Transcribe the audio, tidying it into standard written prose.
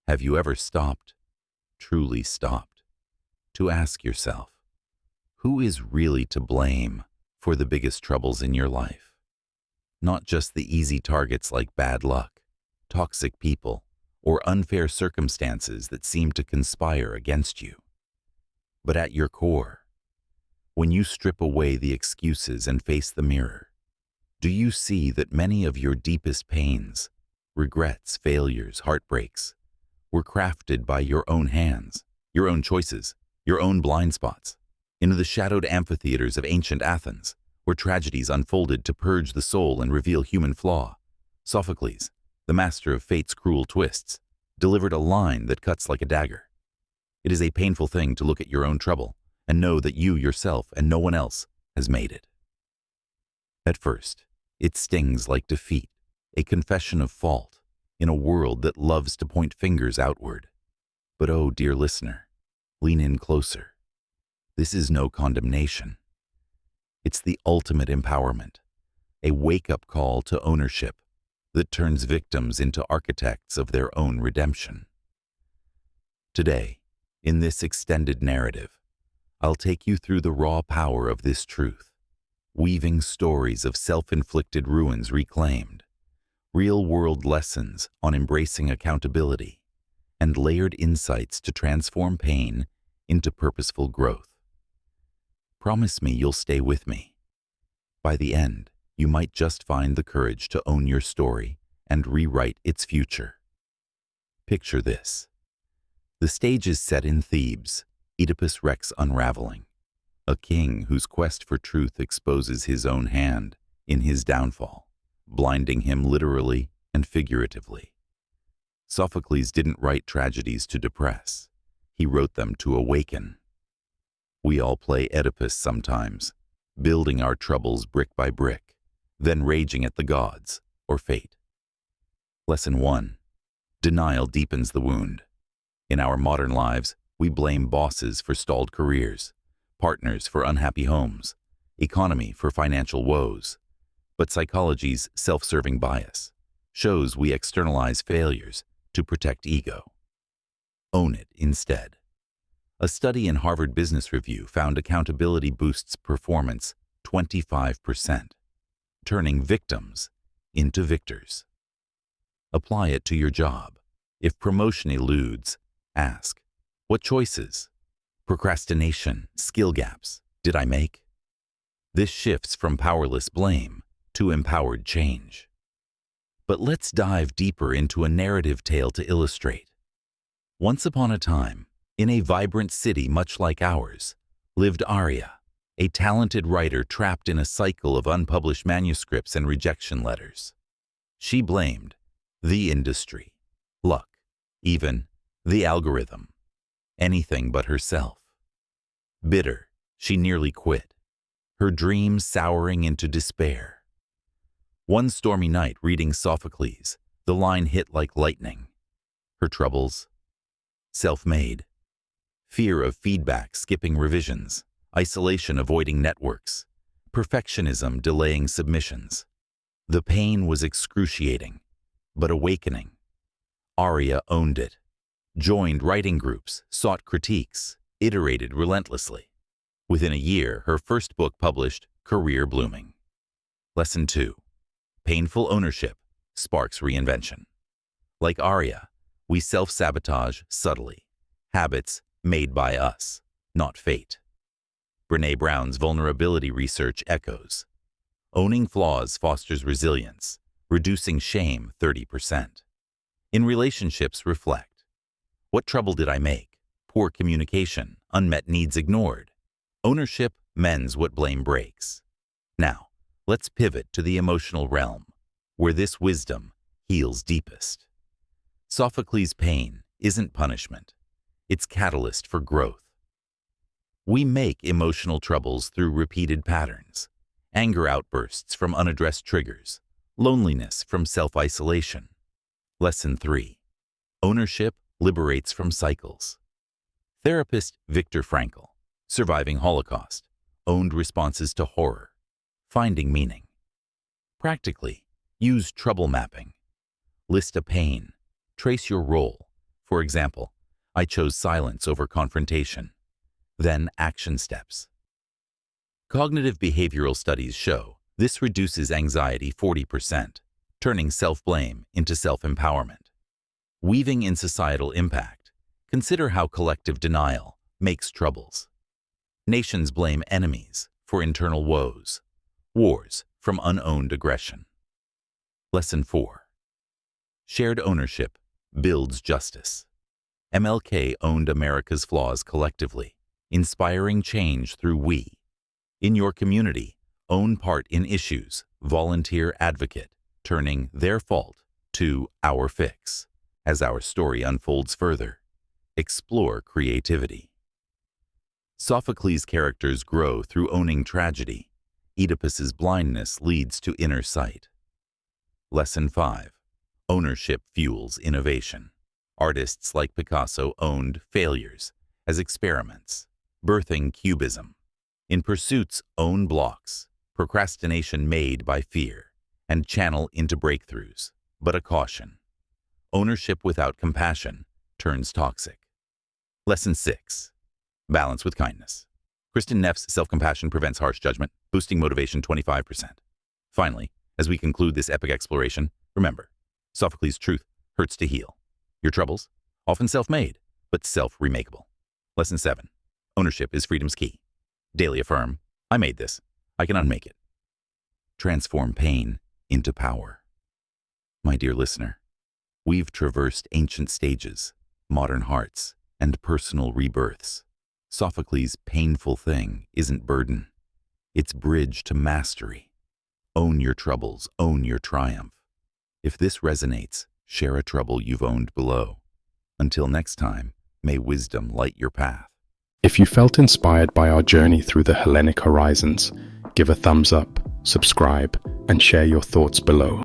Have you ever stopped, truly stopped, to ask yourself, who is really to blame for the biggest troubles in your life? Not just the easy targets like bad luck, toxic people, or unfair circumstances that seem to conspire against you. But at your core, when you strip away the excuses and face the mirror, do you see that many of your deepest pains, regrets, failures, heartbreaks, were crafted by your own hands, your own choices, your own blind spots, into the shadowed amphitheaters of ancient Athens, where tragedies unfolded to purge the soul and reveal human flaw? Sophocles, the master of fate's cruel twists, delivered a line that cuts like a dagger. It is a painful thing to look at your own trouble and know that you yourself and no one else has made it. At first, it stings like defeat, a confession of fault, in a world that loves to point fingers outward. But oh, dear listener, lean in closer. This is no condemnation. It's the ultimate empowerment, a wake-up call to ownership that turns victims into architects of their own redemption. Today, in this extended narrative, I'll take you through the raw power of this truth, weaving stories of self-inflicted ruins reclaimed, real-world lessons on embracing accountability, and layered insights to transform pain into purposeful growth. Promise me you'll stay with me. By the end, you might just find the courage to own your story and rewrite its future. Picture this. The stage is set in Thebes, Oedipus Rex unraveling, a king whose quest for truth exposes his own hand in his downfall, blinding him literally and figuratively. Sophocles didn't write tragedies to depress. He wrote them to awaken. We all play Oedipus sometimes, building our troubles brick by brick, then raging at the gods or fate. Lesson 1. Denial deepens the wound. In our modern lives, we blame bosses for stalled careers, partners for unhappy homes, economy for financial woes. But psychology's self-serving bias shows we externalize failures to protect ego. Own it instead. A study in Harvard Business Review found accountability boosts performance 25%, turning victims into victors. Apply it to your job. If promotion eludes, ask, what choices, procrastination, skill gaps did I make? This shifts from powerless blame to empowered change. But let's dive deeper into a narrative tale to illustrate. Once upon a time, in a vibrant city much like ours, lived Arya, a talented writer trapped in a cycle of unpublished manuscripts and rejection letters. She blamed the industry, luck, even the algorithm, anything but herself. Bitter, she nearly quit, her dreams souring into despair. One stormy night reading Sophocles, the line hit like lightning. Her troubles? Self-made. Fear of feedback skipping revisions, isolation avoiding networks, perfectionism delaying submissions. The pain was excruciating, but awakening. Arya owned it, joined writing groups, sought critiques, iterated relentlessly. Within a year, her first book published, career blooming. Lesson 2. Painful ownership sparks reinvention. Like Arya, we self-sabotage subtly. Habits made by us, not fate. Brené Brown's vulnerability research echoes. Owning flaws fosters resilience, reducing shame 30%. In relationships, reflect. What trouble did I make? Poor communication, unmet needs ignored. Ownership mends what blame breaks. Now, let's pivot to the emotional realm, where this wisdom heals deepest. Sophocles' pain isn't punishment. It's catalyst for growth. We make emotional troubles through repeated patterns, anger outbursts from unaddressed triggers, loneliness from self-isolation. Lesson 3. Ownership liberates from cycles. Therapist Viktor Frankl, surviving Holocaust, owned responses to horror, finding meaning. Practically, use trouble mapping. List a pain, trace your role, For example, I chose silence over confrontation. Then action steps. Cognitive behavioral studies show this reduces anxiety 40%, turning self-blame into self-empowerment. Weaving in societal impact, consider how collective denial makes troubles. Nations blame enemies for internal woes, wars from unowned aggression. Lesson 4. Shared ownership builds justice. MLK owned America's flaws collectively, inspiring change through we. In your community, own part in issues, volunteer advocate, turning their fault to our fix. As our story unfolds further, explore creativity. Sophocles' characters grow through owning tragedy. Oedipus's blindness leads to inner sight. Lesson 5. Ownership fuels innovation. Artists like Picasso owned failures as experiments, birthing cubism. In pursuits, own blocks, procrastination made by fear, and channel into breakthroughs. But a caution. Ownership without compassion turns toxic. Lesson 6. Balance with kindness. Kristin Neff's self-compassion prevents harsh judgment, boosting motivation 25%. Finally, as we conclude this epic exploration, remember, Sophocles' truth hurts to heal. Your troubles, often self-made, but self-remakeable. Lesson 7. Ownership is freedom's key. Daily affirm, I made this. I can unmake it. Transform pain into power. My dear listener, we've traversed ancient stages, modern hearts, and personal rebirths. Sophocles' painful thing isn't burden. It's bridge to mastery. Own your troubles, own your triumph. If this resonates, share a trouble you've owned below. Until next time, may wisdom light your path. If you felt inspired by our journey through the Hellenic Horizons, give a thumbs up, subscribe, and share your thoughts below.